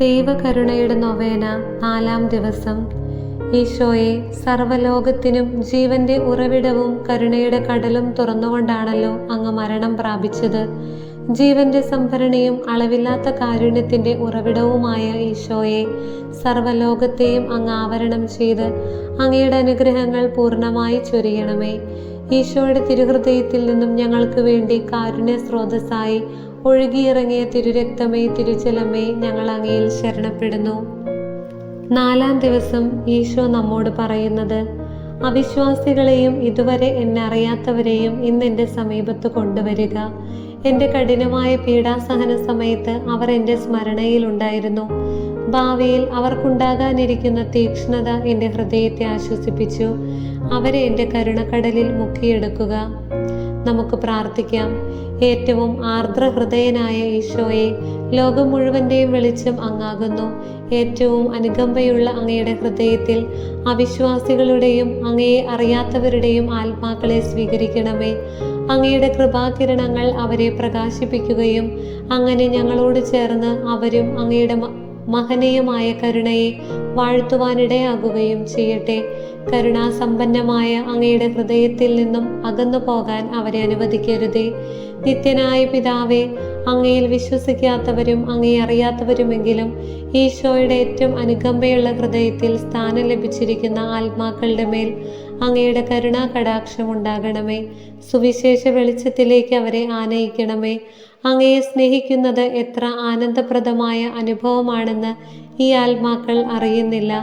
ദൈവകരുണയുടെ നൊവേന 4-ാം ദിവസം. ഈശോയെ, സർവ്വലോകത്തിനും ജീവന്റെ ഉറവിടവും കരുണയുടെ കടലും തുറന്നുകൊണ്ടാണല്ലോ അങ്ങ് മരണം പ്രാപിച്ചത്. ജീവന്റെ സംഭരണിയും അളവില്ലാത്ത കാരുണ്യത്തിന്റെ ഉറവിടവുമായ ഈശോയെ, സർവ്വലോകത്തെയും അങ്ങ് ആവരണം ചെയ്ത് അങ്ങയുടെ അനുഗ്രഹങ്ങൾ പൂർണ്ണമായി ചൊരിയണമേ. ഈശോയുടെ തിരുഹൃദയത്തിൽ നിന്നും ഞങ്ങൾക്ക് വേണ്ടി കാരുണ്യ സ്രോതസ്സായി ഒഴുകിയിറങ്ങിയ തിരുരക്തമേ, തിരുജലമേ, ഞങ്ങൾ അങ്ങയിൽ ശരണപ്പെടുന്നു. 4-ാം ദിവസം ഈശോ നമ്മോട് പറയുന്നത്: അവിശ്വാസികളെയും ഇതുവരെ എന്നെ അറിയാത്തവരെയും ഇന്ന് എൻ്റെ സമീപത്ത് കൊണ്ടുവരിക. എൻ്റെ കഠിനമായ പീഡാസഹന സമയത്ത് അവർ എൻ്റെ സ്മരണയിലുണ്ടായിരുന്നു. ഭാവിയിൽ അവർക്കുണ്ടാകാനിരിക്കുന്ന തീക്ഷ്ണത എൻ്റെ ഹൃദയത്തെ ആശ്വസിപ്പിച്ചു. അവരെ എൻ്റെ കരുണക്കടലിൽ മുക്കിയെടുക്കുക. നമുക്ക് പ്രാർത്ഥിക്കാം. ഏറ്റവും ആർദ്രഹൃദയനായ ഈശോയെ, ലോകം മുഴുവൻ്റെയും വെളിച്ചം അങ്ങാകുന്നു. ഏറ്റവും അനുകമ്പയുള്ള അങ്ങയുടെ ഹൃദയത്തിൽ അവിശ്വാസികളുടെയും അങ്ങയെ അറിയാത്തവരുടെയും ആത്മാക്കളെ സ്വീകരിക്കണമേ. അങ്ങയുടെ കൃപാകിരണങ്ങൾ അവരെ പ്രകാശിപ്പിക്കുകയും അങ്ങനെ ഞങ്ങളോട് ചേർന്ന് അവരും അങ്ങയുടെ മഹനീയമായ കരുണയെ വാഴ്ത്തുവാനിടയാകുകയും ചെയ്യട്ടെ. കരുണാസമ്പന്നമായ അങ്ങയുടെ ഹൃദയത്തിൽ നിന്നും അകന്നു പോകാൻ അവരെ അനുവദിക്കരുതേ. നിത്യനായ പിതാവേ, അങ്ങയിൽ വിശ്വസിക്കാത്തവരും അങ്ങയെ അറിയാത്തവരുമെങ്കിലും ഈശോയുടെ ഏറ്റവും അനുകമ്പയുള്ള ഹൃദയത്തിൽ സ്ഥാനം ലഭിച്ചിരിക്കുന്ന ആത്മാക്കളുടെ മേൽ അങ്ങയുടെ കരുണാ കടാക്ഷം ഉണ്ടാകണമേ. സുവിശേഷ വെളിച്ചത്തിലേക്ക് അവരെ ആനയിക്കണമേ. അങ്ങയെ സ്നേഹിക്കുന്നത് എത്ര ആനന്ദപ്രദമായ അനുഭവമാണെന്ന് ഈ ആത്മാക്കൾ അറിയുന്നില്ല.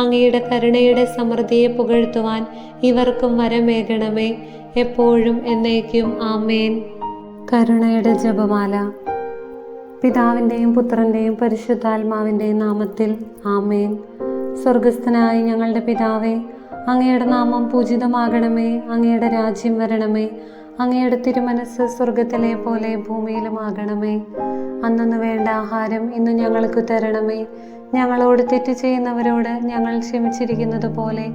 അങ്ങയുടെ കരുണയുടെ സമൃദ്ധിയെ പുകഴ്ത്തുവാൻ ഇവർക്കും വരമേകണമേ. എപ്പോഴും എന്നേക്കും. ആമേൻ. കരുണയുടെ ജപമാല. പിതാവിൻ്റെയും പുത്രൻ്റെയും പരിശുദ്ധാത്മാവിൻ്റെയും നാമത്തിൽ. ആമേൻ. സ്വർഗസ്ഥനായ ഞങ്ങളുടെ പിതാവേ, അങ്ങയുടെ നാമം പൂജിതമാകണമേ. അങ്ങയുടെ രാജ്യം വരണമേ. അങ്ങയുടെ തിരുമനസ് സ്വർഗത്തിലെ പോലെ ഭൂമിയിലുമാകണമേ. അന്നന്ന് വേണ്ട ആഹാരം ഇന്ന് ഞങ്ങൾക്ക് തരണമേ. ഞങ്ങളോട് തെറ്റ് ചെയ്യുന്നവരോട് ഞങ്ങൾ ക്ഷമിച്ചിരിക്കുന്നത് പോലെ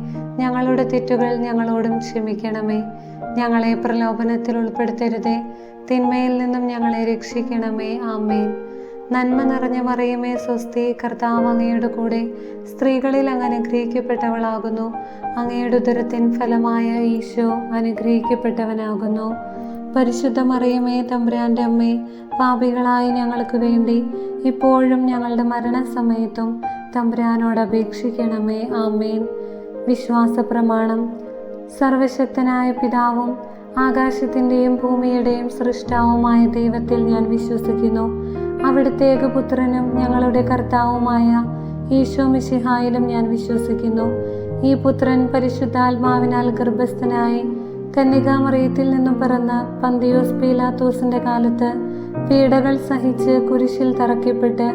ഞങ്ങളുടെ തെറ്റുകൾ ഞങ്ങളോടും ക്ഷമിക്കണമേ. ഞങ്ങളെ പ്രലോഭനത്തിൽ ഉൾപ്പെടുത്തരുതേ, തിന്മയിൽ നിന്നും ഞങ്ങളെ രക്ഷിക്കണമേ. ആമേൻ. നന്മ നിറഞ്ഞ മറിയമേ, സ്വസ്തി, കർത്താവ് അങ്ങയുടെ കൂടെ സ്ത്രീകളിൽ അങ്ങ് അനുഗ്രഹിക്കപ്പെട്ടവളാകുന്നു. അങ്ങയുടെ ഉദരത്തിൻ ഫലമായ ഈശോ അനുഗ്രഹിക്കപ്പെട്ടവനാകുന്നു. പരിശുദ്ധ മറിയമേ, തമ്പുരാൻ്റെ അമ്മേ, പാപികളായ ഞങ്ങൾക്ക് വേണ്ടി ഇപ്പോഴും ഞങ്ങളുടെ മരണസമയത്തും തമ്പുരാനോട് അപേക്ഷിക്കണമേ. ആമേൻ. വിശ്വാസ പ്രമാണം. സർവശക്തനായ പിതാവും ആകാശത്തിൻ്റെയും ഭൂമിയുടെയും സൃഷ്ടാവുമായ ദൈവത്തിൽ ഞാൻ വിശ്വസിക്കുന്നു. അവിടുത്തെ ഏകപുത്രനും ഞങ്ങളുടെ കർത്താവുമായ ഈശോ മിശിഹായിലും ഞാൻ വിശ്വസിക്കുന്നു. ഈ പുത്രൻ പരിശുദ്ധാത്മാവിനാൽ ഗർഭസ്ഥനായി കന്യകാമറിയത്തിൽ നിന്നും പിറന്ന് പന്തിയോസ് പീലാത്തോസിന്റെ കാലത്ത് പീഡകൾ സഹിച്ച് കുരിശിൽ തറയ്ക്കപ്പെട്ട്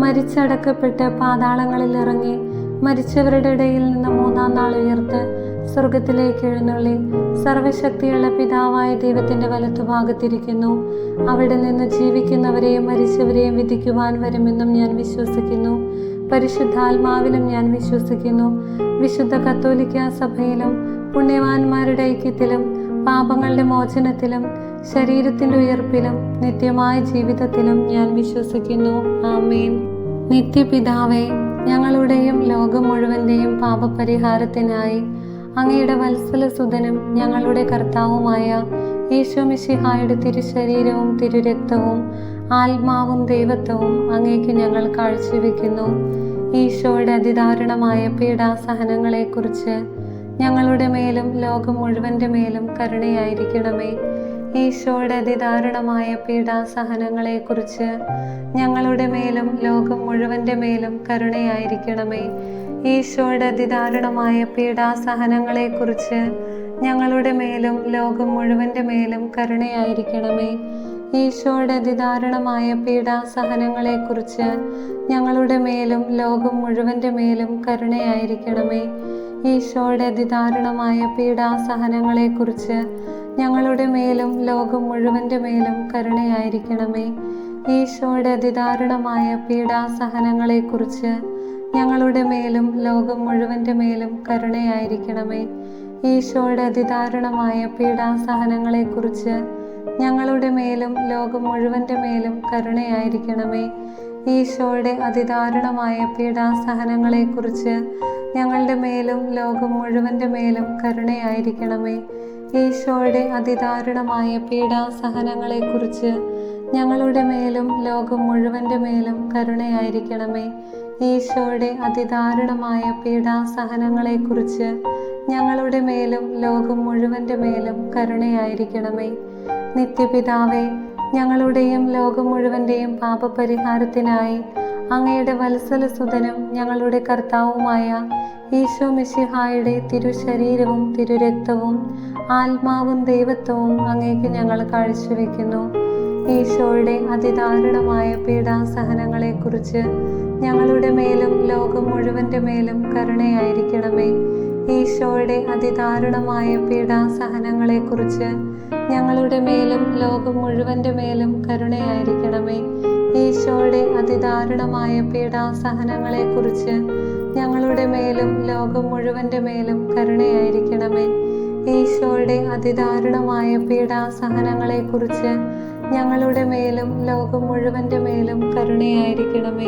മരിച്ചടക്കപ്പെട്ട് പാതാളങ്ങളിൽ ഇറങ്ങി മരിച്ചവരുടെ ഇടയിൽ നിന്ന് 3-ാം നാൾ ഉയർത്ത് സ്വർഗത്തിലേക്ക് എഴുന്നള്ളി സർവശക്തിയുള്ള പിതാവായ ദൈവത്തിന്റെ വലത്തുഭാഗത്തിരിക്കുന്നു. അവിടെ നിന്ന് ജീവിക്കുന്നവരെയും മരിച്ചവരെയും വിധിക്കുവാൻ വരുമെന്നും ഞാൻ വിശ്വസിക്കുന്നു. പരിശുദ്ധാത്മാവിലും ഞാൻ വിശ്വസിക്കുന്നു. വിശുദ്ധ കത്തോലിക്ക സഭയിലും പുണ്യവാന്മാരുടെ ഐക്യത്തിലും പാപങ്ങളുടെ മോചനത്തിലും ശരീരത്തിന്റെ ഉയർപ്പിലും നിത്യമായ ജീവിതത്തിലും ഞാൻ വിശ്വസിക്കുന്നു. ആമേൻ. നിത്യപിതാവേ, ഞങ്ങളുടെയും ലോകം മുഴുവൻ്റെയും പാപപരിഹാരത്തിനായി അങ്ങയുടെ വത്സലസുതനും ഞങ്ങളുടെ കർത്താവുമായ ഈശോ മിശിഹായുടെ തിരുശരീരവും തിരുരക്തവും ആത്മാവും ദൈവത്വവും അങ്ങേക്ക് ഞങ്ങൾ കാഴ്ചവെക്കുന്നു. ഈശോയുടെ അതിദാരുണമായ പീഡാസഹനങ്ങളെക്കുറിച്ച് ഞങ്ങളുടെ മേലും ലോകം മുഴുവൻ്റെ മേലും കരുണയായിരിക്കണമേ. ഈശോയുടെ അതിദാരുണമായ പീഡാസഹനങ്ങളെക്കുറിച്ച് ഞങ്ങളുടെ മേലും ലോകം മുഴുവൻ്റെ മേലും കരുണയായിരിക്കണമേ. ഈശോയുടെ അതിദാരുണമായ പീഡാസഹനങ്ങളെക്കുറിച്ച് ഞങ്ങളുടെ മേലും ലോകം മുഴുവൻ്റെ മേലും കരുണയായിരിക്കണമേ. ഈശോയുടെ അതിദാരുണമായ പീഡാസഹനങ്ങളെക്കുറിച്ച് ഞങ്ങളുടെ മേലും ലോകം മുഴുവൻ്റെ മേലും കരുണയായിരിക്കണമേ. ഈശോയുടെ അതിദാരുണമായ പീഡാസഹനങ്ങളെക്കുറിച്ച് ഞങ്ങളുടെ മേലും ലോകം മുഴുവൻ്റെ മേലും കരുണയായിരിക്കണമേ. ഈശോയുടെ അതിദാരുണമായ പീഡാസഹനങ്ങളെക്കുറിച്ച് ഞങ്ങളുടെ മേലും ലോകം മുഴുവൻ്റെ മേലും കരുണയായിരിക്കണമേ. ഈശോയുടെ അതിദാരുണമായ പീഡാസഹനങ്ങളെക്കുറിച്ച് ഞങ്ങളുടെ മേലും ലോകം മുഴുവൻ്റെ മേലും കരുണയായിരിക്കണമേ. ഈശോയുടെ അതിദാരുണമായ പീഡാസഹനങ്ങളെക്കുറിച്ച് ഞങ്ങളുടെ മേലും ലോകം മുഴുവൻ്റെ മേലും കരുണയായിരിക്കണമേ. ഈശോയുടെ അതിദാരുണമായ പീഡാസഹനങ്ങളെക്കുറിച്ച് ഞങ്ങളുടെ മേലും ലോകം മുഴുവൻ്റെ മേലും കരുണയായിരിക്കണമേ. ഈശോയുടെ അതിദാരുണമായ പീഡാസഹനങ്ങളെക്കുറിച്ച് ഞങ്ങളുടെ മേലും ലോകം മുഴുവൻ്റെ മേലും കരുണയായിരിക്കണമേ. നിത്യപിതാവേ, ഞങ്ങളുടെയും ലോകം മുഴുവൻ്റെയും പാപപരിഹാരത്തിനായി അങ്ങയുടെ വത്സലസുതനും ഞങ്ങളുടെ കർത്താവുമായ ഈശോ മിശിഹായുടെ തിരുശരീരവും തിരുരക്തവും ആത്മാവും ദൈവത്വവും അങ്ങേക്ക് ഞങ്ങൾ കാഴ്ചവെക്കുന്നു. ഈശോയുടെ അതിദാരുണമായ പീഡാസഹനങ്ങളെക്കുറിച്ച് ഞങ്ങളുടെ മേലും ലോകം മുഴുവൻ്റെ മേലും കരുണയായിരിക്കണമേ. ഈശോയുടെ അതിദാരുണമായ പീഡാസഹനങ്ങളെക്കുറിച്ച് ഞങ്ങളുടെ മേലും ലോകം മുഴുവൻ്റെ മേലും കരുണയായിരിക്കണമേ. ഈശോയുടെ അതിദാരുണമായ പീഡാസഹനങ്ങളെക്കുറിച്ച് ഞങ്ങളുടെ മേലും ലോകം മുഴുവൻ്റെ മേലും കരുണയായിരിക്കണമേ. ഈശോയുടെ അതിദാരുണമായ പീഡാസഹനങ്ങളെക്കുറിച്ച് ഞങ്ങളുടെ മേലും ലോകം മുഴുവൻ്റെ മേലും കരുണയായിരിക്കണമേ.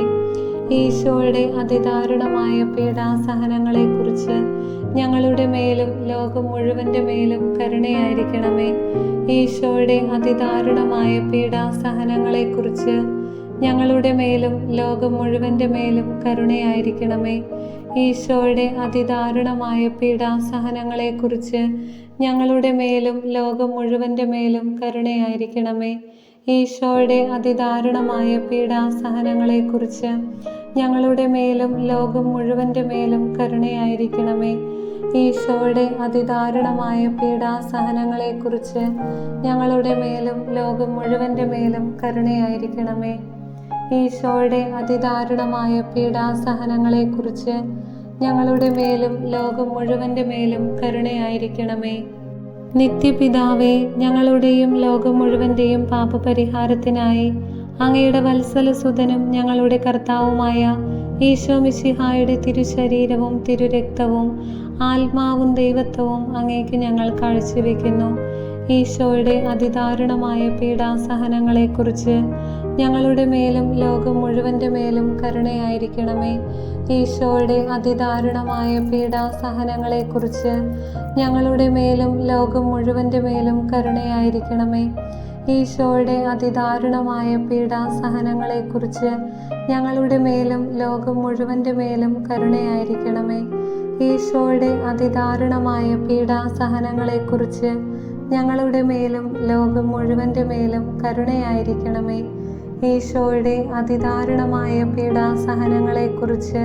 ഈശോയുടെ അതിദാരുണമായ പീഡാസഹനങ്ങളെക്കുറിച്ച് ഞങ്ങളുടെ മേലും ലോകം മുഴുവൻ്റെ മേലും കരുണയായിരിക്കണമേ. ഈശോയുടെ അതിദാരുണമായ പീഡാസഹനങ്ങളെക്കുറിച്ച് ഞങ്ങളുടെ മേലും ലോകം മുഴുവൻ്റെ മേലും കരുണയായിരിക്കണമേ. ഈശോയുടെ അതിദാരുണമായ പീഡാസഹനങ്ങളെക്കുറിച്ച് ഞങ്ങളുടെ മേലും ലോകം മുഴുവൻ്റെ മേലും കരുണയായിരിക്കണമേ. ഈശോയുടെ അതിദാരുണമായ പീഡാസഹനങ്ങളെക്കുറിച്ച് ഞങ്ങളുടെ മേലും ലോകം മുഴുവൻ്റെ മേലും കരുണയായിരിക്കണമേ. ഈശോയുടെ അതിദാരുണമായ പീഡാസഹനങ്ങളെക്കുറിച്ച് ഞങ്ങളുടെ മേലും ലോകം മുഴുവൻ്റെ മേലും കരുണയായിരിക്കണമേ. ഈശോയുടെ അതിദാരുണമായ പീഡാസഹനങ്ങളെക്കുറിച്ച് ഞങ്ങളുടെ മേലും ലോകം മുഴുവൻ്റെ മേലും കരുണയായിരിക്കണമേ. നിത്യപിതാവേ, ഞങ്ങളുടെയും ലോകം മുഴുവൻ്റെയും പാപപരിഹാരത്തിനായി അങ്ങയുടെ വത്സലസുതനും ഞങ്ങളുടെ കർത്താവുമായ ഈശോ മിശിഹായുടെ തിരുശരീരവും തിരുരക്തവും ആത്മാവും ദൈവത്വവും അങ്ങേക്ക് ഞങ്ങൾ കാഴ്ചവെക്കുന്നു. ഈശോയുടെ അതിദാരുണമായ പീഡാസഹനങ്ങളെക്കുറിച്ച് ഞങ്ങളുടെ മേലും ലോകം മുഴുവൻ്റെ മേലും കരുണയായിരിക്കണമേ. ഈശോയുടെ അതിദാരുണമായ പീഡാസഹനങ്ങളെക്കുറിച്ച് ഞങ്ങളുടെ മേലും ലോകം മുഴുവൻ്റെ മേലും കരുണയായിരിക്കണമേ. ഈശോയുടെ അതിദാരുണമായ പീഡാസഹനങ്ങളെക്കുറിച്ച് ഞങ്ങളുടെ മേലും ലോകം മുഴുവൻ്റെ മേലും കരുണയായിരിക്കണമേ. ഈശോയുടെ അതിദാരുണമായ പീഡാസഹനങ്ങളെക്കുറിച്ച് ഞങ്ങളുടെ മേലും ലോകം മുഴുവൻ്റെ മേലും കരുണയായിരിക്കണമേ. ഈശോയുടെ അതിദാരുണമായ പീഡാസഹനങ്ങളെക്കുറിച്ച്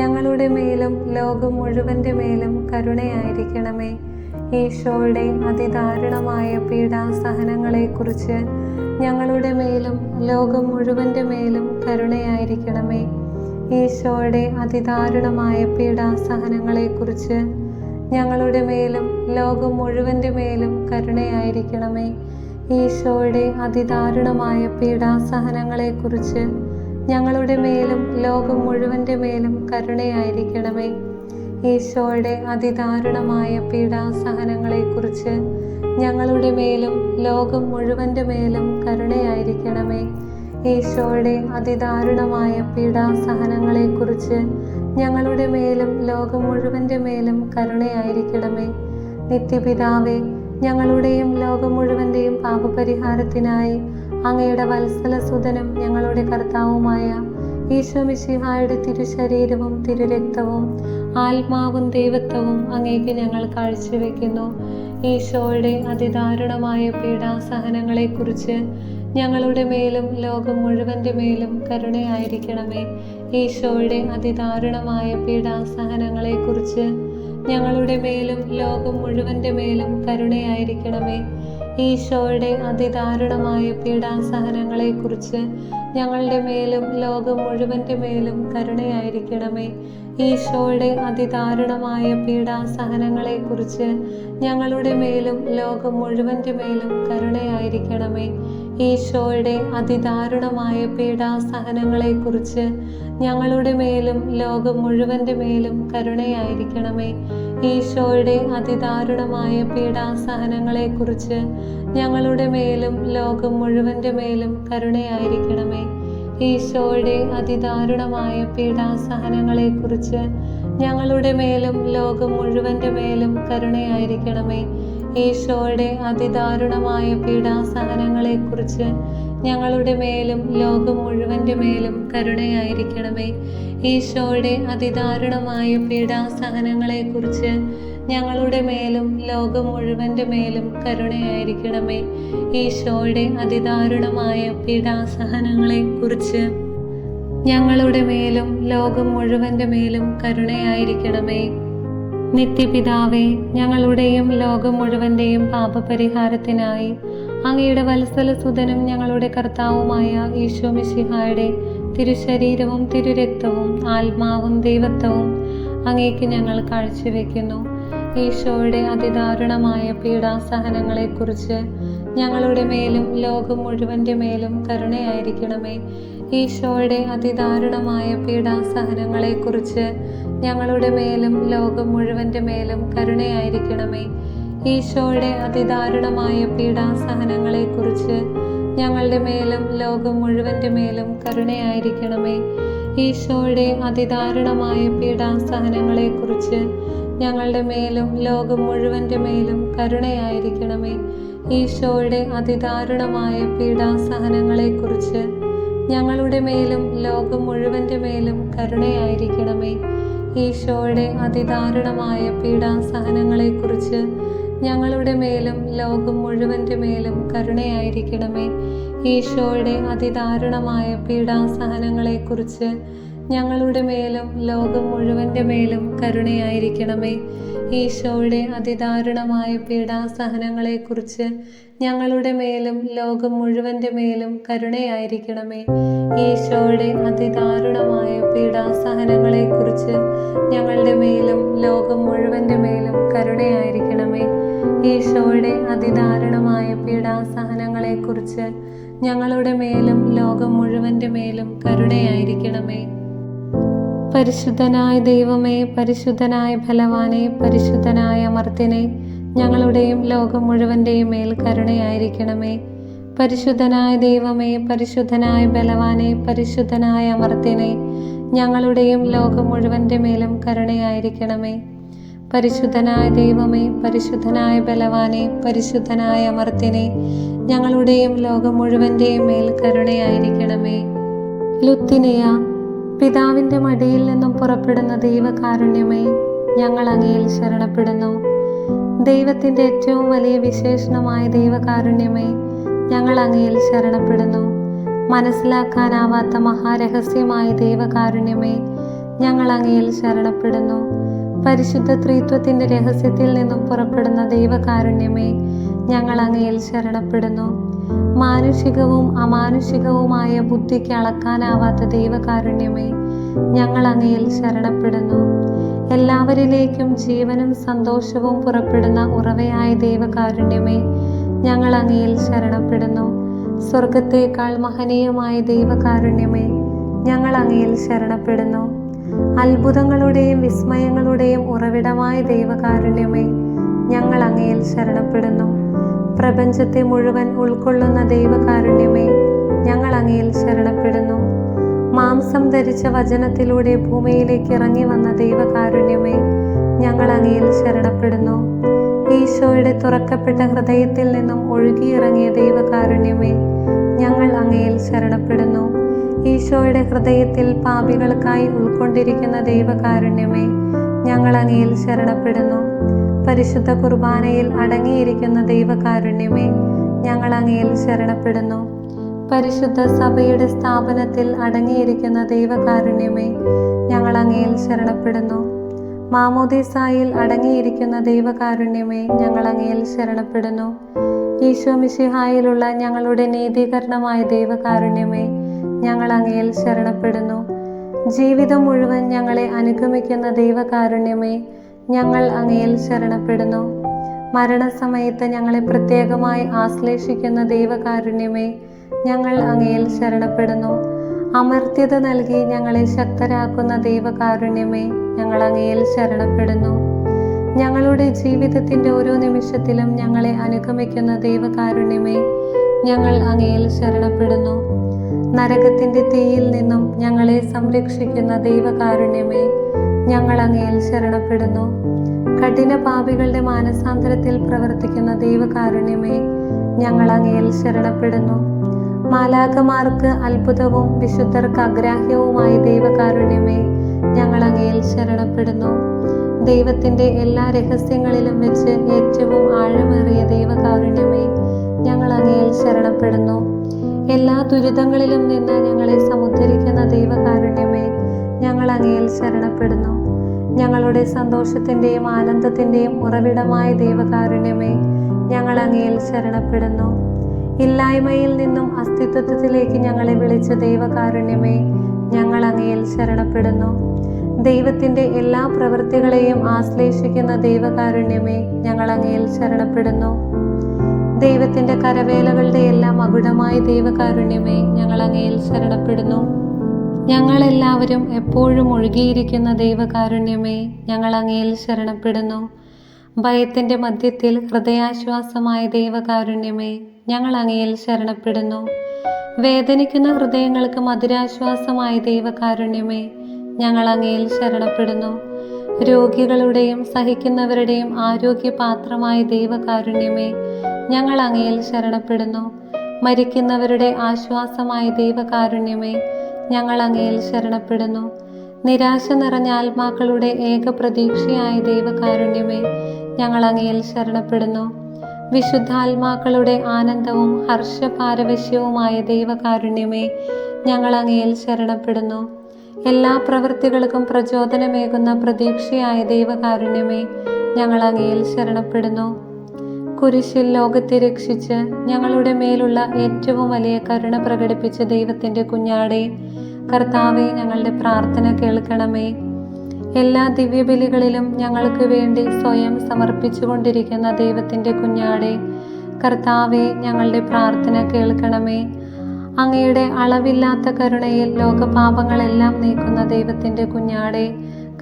ഞങ്ങളുടെ മേലും ലോകം മുഴുവൻ്റെ മേലും കരുണയായിരിക്കണമേ. ഈശോയുടെ അതിദാരുണമായ പീഡാസഹനങ്ങളെക്കുറിച്ച് ഞങ്ങളുടെ മേലും ലോകം മുഴുവൻ്റെ മേലും കരുണയായിരിക്കണമേ. ഈശോയുടെ അതിദാരുണമായ പീഡാസഹനങ്ങളെക്കുറിച്ച് ഞങ്ങളുടെ മേലും ലോകം മുഴുവൻ്റെ മേലും കരുണയായിരിക്കണമേ. ഈശോയുടെ അതിദാരുണമായ പീഡാസഹനങ്ങളെക്കുറിച്ച് ഞങ്ങളുടെ മേലും ലോകം മുഴുവൻ്റെ മേലും കരുണയായിരിക്കണമേ. ഈശോയുടെ അതിദാരുണമായ പീഡാസഹനങ്ങളെക്കുറിച്ച് ഞങ്ങളുടെ മേലും ലോകം മുഴുവൻ്റെ മേലും കരുണയായിരിക്കണമേ. ഈശോയുടെ അതിദാരുണമായ പീഡാസഹനങ്ങളെക്കുറിച്ച് ഞങ്ങളുടെ മേലും ലോകം മുഴുവൻ്റെ മേലും കരുണയായിരിക്കണമേ. നിത്യപിതാവേ, ഞങ്ങളുടെയും ലോകം മുഴുവൻ്റെയും പാപപരിഹാരത്തിനായി അങ്ങയുടെ വത്സലസുതനും ഞങ്ങളുടെ കർത്താവുമായ ഈശോ മിശിഹായുടെ തിരുശരീരവും തിരുരക്തവും ആത്മാവും ദൈവത്വവും അങ്ങേക്ക് ഞങ്ങൾ കാഴ്ചവെക്കുന്നു. ഈശോയുടെ അതിദാരുണമായ പീഡാസഹനങ്ങളെക്കുറിച്ച് ഞങ്ങളുടെ മേലും ലോകം മുഴുവൻ്റെ മേലും കരുണയായിരിക്കണമേ. ഈശോയുടെ അതിദാരുണമായ പീഡാസഹനങ്ങളെക്കുറിച്ച് ഞങ്ങളുടെ മേലും ലോകം മുഴുവൻ്റെ മേലും കരുണയായിരിക്കണമേ. ഈശോയുടെ അതിദാരുണമായ പീഡാസഹനങ്ങളെക്കുറിച്ച് ഞങ്ങളുടെ മേലും ലോകം മുഴുവൻ്റെ മേലും കരുണയായിരിക്കണമേ. ഈശോയുടെ അതിദാരുണമായ പീഡാസഹനങ്ങളെക്കുറിച്ച് ഞങ്ങളുടെ മേലും ലോകം മുഴുവൻ്റെ മേലും കരുണയായിരിക്കണമേ. ഈശോയുടെ അതിദാരുണമായ പീഡാസഹനങ്ങളെക്കുറിച്ച് ഞങ്ങളുടെ മേലും ലോകം മുഴുവൻ്റെ മേലും കരുണയായിരിക്കണമേ. ഈശോയുടെ അതിദാരുണമായ പീഡാസഹനങ്ങളെക്കുറിച്ച് ഞങ്ങളുടെ മേലും ലോകം മുഴുവൻ്റെ മേലും കരുണയായിരിക്കണമേ. ഈശോയുടെ അതിദാരുണമായ പീഡാസഹനങ്ങളെക്കുറിച്ച് ഞങ്ങളുടെ മേലും ലോകം മുഴുവൻ്റെ മേലും കരുണയായിരിക്കണമേ. ഈശോയുടെ അതിദാരുണമായ പീഡാസഹനങ്ങളെക്കുറിച്ച് ഞങ്ങളുടെ മേലും ലോകം മുഴുവൻ്റെ മേലും കരുണയായിരിക്കണമേ. ഈശോയുടെ അതിദാരുണമായ പീഡാസഹനങ്ങളെക്കുറിച്ച് ഞങ്ങളുടെ മേലും ലോകം മുഴുവൻ്റെ മേലും കരുണയായിരിക്കണമേ. ഈശോയുടെ അതിദാരുണമായ പീഡാസഹനങ്ങളെക്കുറിച്ച് ഞങ്ങളുടെ മേലും ലോകം മുഴുവൻ്റെ മേലും കരുണയായിരിക്കണമേ. നിത്യപിതാവേ, ഞങ്ങളുടെയും ലോകം മുഴുവൻ്റെയും പാപപരിഹാരത്തിനായി അങ്ങയുടെ വത്സലസുതനും ഞങ്ങളുടെ കർത്താവുമായ ഈശോ മിശിഹായുടെ തിരുശരീരവും തിരുരക്തവും ആത്മാവും ദൈവത്വവും അങ്ങേക്ക് ഞങ്ങൾ കാഴ്ചവെക്കുന്നു. ഈശോയുടെ അതിദാരുണമായ പീഡാസഹനങ്ങളെക്കുറിച്ച് ഞങ്ങളുടെ മേലും ലോകം മുഴുവൻ്റെ മേലും കരുണയായിരിക്കണമേ. ഈശോയുടെ അതിദാരുണമായ പീഡാസഹനങ്ങളെക്കുറിച്ച് ഞങ്ങളുടെ മേലും ലോകം മുഴുവൻ്റെ മേലും കരുണയായിരിക്കണമേ. ഈശോയുടെ അതിദാരുണമായ പീഡാസഹനങ്ങളെക്കുറിച്ച് ഞങ്ങളുടെ മേലും ലോകം മുഴുവൻ്റെ മേലും കരുണയായിരിക്കണമേ. ഈശോയുടെ അതിദാരുണമായ പീഡാസഹനങ്ങളെക്കുറിച്ച് ഞങ്ങളുടെ മേലും ലോകം മുഴുവൻ്റെ മേലും കരുണയായിരിക്കണമേ. ഈശോയുടെ അതിദാരുണമായ പീഡാസഹനങ്ങളെക്കുറിച്ച് ഞങ്ങളുടെ മേലും ലോകം മുഴുവൻ്റെ മേലും കരുണയായിരിക്കണമേ. ഈശോയുടെ അതിദാരുണമായ പീഡാസഹനങ്ങളെക്കുറിച്ച് ഞങ്ങളുടെ മേലും ലോകം മുഴുവൻ്റെ മേലും കരുണയായിരിക്കണമേ. ഈശോയുടെ അതിദാരുണമായ പീഡാസഹനങ്ങളെക്കുറിച്ച് ഞങ്ങളുടെ മേലും ലോകം മുഴുവൻ്റെ മേലും കരുണയായിരിക്കണമേ. ഈശോയുടെ അതിദാരുണമായ പീഡാസഹനങ്ങളെക്കുറിച്ച് ഞങ്ങളുടെ മേലും ലോകം മുഴുവൻ്റെ മേലും കരുണയായിരിക്കണമേ. ഈശോയുടെ അതിദാരുണമായ പീഡാസഹനങ്ങളെക്കുറിച്ച് ഞങ്ങളുടെ മേലും ലോകം മുഴുവൻ്റെ മേലും കരുണയായിരിക്കണമേ. ഈശോയുടെ അതിദാരുണമായ പീഡാസഹനങ്ങളെക്കുറിച്ച് ഞങ്ങളുടെ മേലും ലോകം മുഴുവൻ്റെ മേലും കരുണയായിരിക്കണമേ. പരിശുദ്ധനായ ദൈവമേ, പരിശുദ്ധനായ ബലവാനെ, പരിശുദ്ധനായ അമർത്യനെ, ഞങ്ങളുടെയും ലോകം മുഴുവൻ്റെയും മേൽ കരുണയായിരിക്കണമേ. പരിശുദ്ധനായ ദൈവമേ, പരിശുദ്ധനായ ബലവാനെ, പരിശുദ്ധനായ അമർത്യനെ, ഞങ്ങളുടെയും ലോകം മുഴുവൻ്റെ മേലും കരുണയായിരിക്കണമേ. പരിശുദ്ധനായ ദൈവമേ, പരിശുദ്ധനായ ബലവാനെ, പരിശുദ്ധനായ അമർത്യനെ, ഞങ്ങളുടെയും ലോകം മുഴുവൻ്റെയും മേൽ കരുണയായിരിക്കണമേ. ലുത്തിനിയ, പിതാവിൻ്റെ മടിയിൽ നിന്നും പുറപ്പെടുന്ന ദൈവകാരുണ്യമേ, ഞങ്ങൾ അങ്ങയിൽ ശരണപ്പെടുന്നു. ദൈവത്തിൻ്റെ ഏറ്റവും വലിയ വിശേഷണമായ ദൈവകാരുണ്യമേ, ഞങ്ങൾ അങ്ങയിൽ ശരണപ്പെടുന്നു. മനസ്സിലാക്കാനാവാത്ത മഹാരഹസ്യമായ ദൈവകാരുണ്യമേ, ഞങ്ങൾ അങ്ങയിൽ ശരണപ്പെടുന്നു. പരിശുദ്ധ ത്രിത്വത്തിൻ്റെ രഹസ്യത്തിൽ നിന്നും പുറപ്പെടുന്ന ദൈവകാരുണ്യമേ, ഞങ്ങൾ അങ്ങയിൽ ശരണപ്പെടുന്നു. മാനുഷികവും അമാനുഷികവുമായ ബുദ്ധിക്ക് അളക്കാനാവാത്ത ദൈവകാരുണ്യമേ, ഞങ്ങൾ അങ്ങയിൽ ശരണപ്പെടുന്നു. എല്ലാവരിലേക്കും ജീവനും സന്തോഷവും പുറപ്പെടുന്ന ഉറവയായ ദൈവകാരുണ്യമേ, ഞങ്ങൾ അങ്ങയിൽ ശരണപ്പെടുന്നു. സ്വർഗത്തേക്കാൾ മഹനീയമായ ദൈവകാരുണ്യമേ, ഞങ്ങൾ അങ്ങയിൽ ശരണപ്പെടുന്നു. അത്ഭുതങ്ങളുടെയും വിസ്മയങ്ങളുടെയും ഉറവിടമായ ദൈവകാരുണ്യമേ, ഞങ്ങൾ അങ്ങയിൽ ശരണപ്പെടുന്നു. പ്രപഞ്ചത്തെ മുഴുവൻ ഉൾക്കൊള്ളുന്ന ദൈവകാരുണ്യമേ, ഞങ്ങൾ അങ്ങയിൽ ശരണപ്പെടുന്നു. മാംസം ധരിച്ച വചനത്തിലൂടെ ഭൂമിയിലേക്ക് ഇറങ്ങി വന്ന ദൈവകാരുണ്യമേ, ഞങ്ങൾ അങ്ങയിൽ ശരണപ്പെടുന്നു. ഈശോയുടെ തുറക്കപ്പെട്ട ഹൃദയത്തിൽ നിന്നും ഒഴുകിയിറങ്ങിയ ദൈവകാരുണ്യമേ, ഞങ്ങൾ അങ്ങയിൽ ശരണപ്പെടുന്നു. ഈശോയുടെ ഹൃദയത്തിൽ പാപികൾക്കായി ഉൾക്കൊണ്ടിരിക്കുന്ന ദൈവകാരുണ്യമേ, ഞങ്ങൾ അങ്ങയിൽ ശരണപ്പെടുന്നു. പരിശുദ്ധ കുർബാനയിൽ അടങ്ങിയിരിക്കുന്ന ദൈവകാരുണ്യമേ, ഞങ്ങൾ അങ്ങയിൽ ശരണപ്പെടുന്നു. പരിശുദ്ധ സഭയുടെ സ്ഥാപനത്തിൽ അടങ്ങിയിരിക്കുന്ന ദൈവകാരുണ്യമേ, ഞങ്ങൾ അങ്ങയിൽ ശരണപ്പെടുന്നു. മാമോദീസായിൽ അടങ്ങിയിരിക്കുന്ന ദൈവകാരുണ്യമേ, ഞങ്ങൾ അങ്ങയിൽ ശരണപ്പെടുന്നു. ഈശോ മിശിഹായിലുള്ള ഞങ്ങളുടെ നീതീകരണമായ ദൈവകാരുണ്യമേ, ഞങ്ങൾ അങ്ങയിൽ ശരണപ്പെടുന്നു. ജീവിതം മുഴുവൻ ഞങ്ങളെ അനുഗമിക്കുന്ന ദൈവകാരുണ്യമേ, ഞങ്ങൾ അങ്ങയിൽ ശരണപ്പെടുന്നു. മരണസമയത്ത് ഞങ്ങളെ പ്രത്യേകമായി ആശ്ലേഷിക്കുന്ന ദൈവകാരുണ്യമേ, ഞങ്ങൾ അങ്ങയിൽ ശരണപ്പെടുന്നു. അമർത്യത നൽകി ഞങ്ങളെ ശക്തരാക്കുന്ന ദൈവകാരുണ്യമേ, ഞങ്ങൾ അങ്ങയിൽ ശരണപ്പെടുന്നു. ഞങ്ങളുടെ ജീവിതത്തിൻ്റെ ഓരോ നിമിഷത്തിലും ഞങ്ങളെ അനുഗമിക്കുന്ന ദൈവകാരുണ്യമേ, ഞങ്ങൾ അങ്ങയിൽ ശരണപ്പെടുന്നു. നരകത്തിന്റെ തീയിൽ നിന്നും ഞങ്ങളെ സംരക്ഷിക്കുന്ന ദൈവകാരുണ്യമേ, ഞങ്ങൾ അങ്ങയിൽ ശരണപ്പെടുന്നു. കഠിന പാപികളുടെ മാനസാന്തരത്തിൽ പ്രവർത്തിക്കുന്ന ദൈവകാരുണ്യമേ, ഞങ്ങൾ അങ്ങയിൽ ശരണപ്പെടുന്നു. മാലാഖമാർക്ക് അത്ഭുതവും വിശുദ്ധർക്ക് അഗ്രാഹ്യവുമായ ദൈവകാരുണ്യമേ, ഞങ്ങൾ അങ്ങയിൽ ശരണപ്പെടുന്നു. ദൈവത്തിന്റെ എല്ലാ രഹസ്യങ്ങളിലും വെച്ച് ഏറ്റവും ആഴമേറിയ ദൈവകാരുണ്യമേ, ഞങ്ങൾ അങ്ങയിൽ ശരണപ്പെടുന്നു. എല്ലാ ദുരിതങ്ങളിലും നിന്ന് ഞങ്ങളെ സമുദ്ധരിക്കുന്ന ദൈവകാരുണ്യമേ, ഞങ്ങൾ അങ്ങയിൽ ശരണപ്പെടുന്നു. ഞങ്ങളുടെ സന്തോഷത്തിന്റെയും ആനന്ദത്തിന്റെയും ഉറവിടമായ ദൈവകാരുണ്യമേ, ഞങ്ങൾ അങ്ങയിൽ ശരണപ്പെടുന്നു. ഇല്ലായ്മയിൽ നിന്നും അസ്തിത്വത്തിലേക്ക് ഞങ്ങളെ വിളിച്ച ദൈവകാരുണ്യമേ, ഞങ്ങൾ അങ്ങയിൽ ശരണപ്പെടുന്നു. ദൈവത്തിന്റെ എല്ലാ പ്രവൃത്തികളെയും ആശ്ലേഷിക്കുന്ന ദൈവകാരുണ്യമേ, ഞങ്ങൾ അങ്ങയിൽ ശരണപ്പെടുന്നു. ദൈവത്തിന്റെ കരവേലകളുടെ എല്ലാം മകുടമായ ദൈവകാരുണ്യമേ, ഞങ്ങൾ അങ്ങയിൽ ശരണപ്പെടുന്നു. ഞങ്ങളെല്ലാവരും എപ്പോഴും ഒഴുകിയിരിക്കുന്ന ദൈവകാരുണ്യമേ, ഞങ്ങൾ അങ്ങയിൽ ശരണപ്പെടുന്നു. ഭയത്തിന്റെ മധ്യത്തിൽ ഹൃദയാശ്വാസമായ ദൈവകാരുണ്യമേ, ഞങ്ങൾ അങ്ങയിൽ ശരണപ്പെടുന്നു. വേദനിക്കുന്ന ഹൃദയങ്ങൾക്ക് മധുരാശ്വാസമായ ദൈവകാരുണ്യമേ, ഞങ്ങൾ അങ്ങയിൽ ശരണപ്പെടുന്നു. രോഗികളുടെയും സഹിക്കുന്നവരുടെയും ആരോഗ്യപാത്രമായ ദൈവകാരുണ്യമേ, ഞങ്ങൾ അങ്ങയിൽ ശരണപ്പെടുന്നു. മരിക്കുന്നവരുടെ ആശ്വാസമായ ദൈവകാരുണ്യമേ, ഞങ്ങൾ അങ്ങയിൽ ശരണപ്പെടുന്നു. നിരാശ നിറഞ്ഞ ആത്മാക്കളുടെ ഏക പ്രതീക്ഷയായ ദൈവകാരുണ്യമേ, ഞങ്ങൾ അങ്ങയിൽ ശരണപ്പെടുന്നു. വിശുദ്ധാത്മാക്കളുടെ ആനന്ദവും ഹർഷപാരവശ്യവുമായ ദൈവകാരുണ്യമേ, ഞങ്ങൾ അങ്ങയിൽ ശരണപ്പെടുന്നു. എല്ലാ പ്രവൃത്തികൾക്കും പ്രചോദനമേകുന്ന പ്രതീക്ഷയായ ദൈവകാരുണ്യമേ, ഞങ്ങൾ അങ്ങയിൽ ശരണപ്പെടുന്നു. കുരിശിൽ ലോകത്തെ രക്ഷിച്ച് ഞങ്ങളുടെ മേലുള്ള ഏറ്റവും വലിയ കരുണ പ്രകടിപ്പിച്ച ദൈവത്തിന്റെ കുഞ്ഞാടേ, കർത്താവേ, ഞങ്ങളുടെ പ്രാർത്ഥന കേൾക്കണമേ. എല്ലാ ദിവ്യബലികളിലും ഞങ്ങൾക്ക് വേണ്ടി സ്വയം സമർപ്പിച്ചുകൊണ്ടിരിക്കുന്ന ദൈവത്തിന്റെ കുഞ്ഞാടേ, കർത്താവേ, ഞങ്ങളുടെ പ്രാർത്ഥന കേൾക്കണമേ. അങ്ങയുടെ അളവില്ലാത്ത കരുണയിൽ ലോകപാപങ്ങളെല്ലാം നീക്കുന്ന ദൈവത്തിന്റെ കുഞ്ഞാടേ,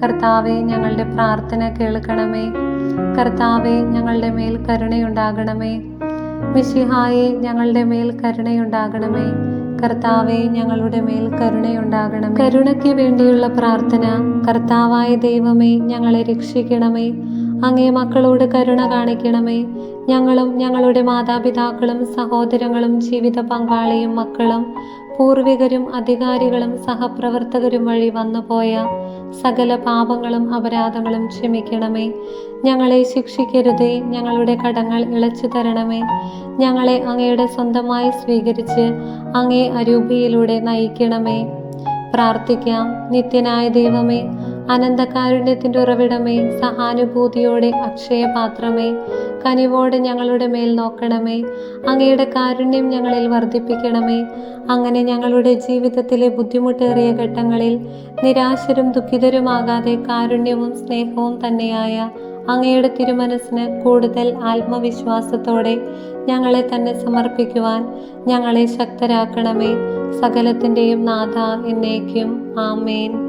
കർത്താവേ, ഞങ്ങളുടെ പ്രാർത്ഥന കേൾക്കണമേ. കർത്താവേ, ഞങ്ങളുടെ മേൽ കരുണയുണ്ടാകണമേ. മിശിഹായേ, ഞങ്ങളുടെ മേൽ കരുണയുണ്ടാകണമേ. കർത്താവേ, ഞങ്ങളുടെ മേൽ കരുണയുണ്ടാകണമേ. കരുണയ്ക്ക് വേണ്ടിയുള്ള പ്രാർത്ഥന. കർത്താവായ ദൈവമേ, ഞങ്ങളെ രക്ഷിക്കണമേ. അങ്ങേ മക്കളോട് കരുണ കാണിക്കണമേ. ഞങ്ങളും ഞങ്ങളുടെ മാതാപിതാക്കളും സഹോദരങ്ങളും ജീവിത പങ്കാളിയും മക്കളും പൂർവികരും അധികാരികളും സഹപ്രവർത്തകരും വഴി വന്നുപോയ സകല പാപങ്ങളും അപരാധങ്ങളും ക്ഷമിക്കണമേ. ഞങ്ങളെ ശിക്ഷിക്കരുതേ. ഞങ്ങളുടെ കടങ്ങൾ ഇളച്ചു തരണമേ. ഞങ്ങളെ അങ്ങയുടെ സ്വന്തമായി സ്വീകരിച്ച് അങ്ങേ അരൂപിയിലൂടെ നയിക്കണമേ. പ്രാർത്ഥിക്കാം. നിത്യനായ ദൈവമേ, അനന്തകാരുണ്യത്തിന്റെ ഉറവിടമേ, സഹാനുഭൂതിയോടെ അക്ഷയപാത്രമേ, കനിവോടെ ഞങ്ങളുടെ മേൽ നോക്കണമേ. അങ്ങയുടെ കാരുണ്യം ഞങ്ങളിൽ വർദ്ധിപ്പിക്കണമേ. അങ്ങനെ ഞങ്ങളുടെ ജീവിതത്തിലെ ബുദ്ധിമുട്ടേറിയ ഘട്ടങ്ങളിൽ നിരാശരും ദുഃഖിതരുമാകാതെ കാരുണ്യവും സ്നേഹവും തന്നെയായ അങ്ങയുടെ തിരുമനസ്സിന് കൂടുതൽ ആത്മവിശ്വാസത്തോടെ ഞങ്ങളെ തന്നെ സമർപ്പിക്കുവാൻ ഞങ്ങളെ ശക്തരാക്കണമേ. സകലത്തിൻ്റെയും നാഥ, എന്നേക്കും ആമേൻ.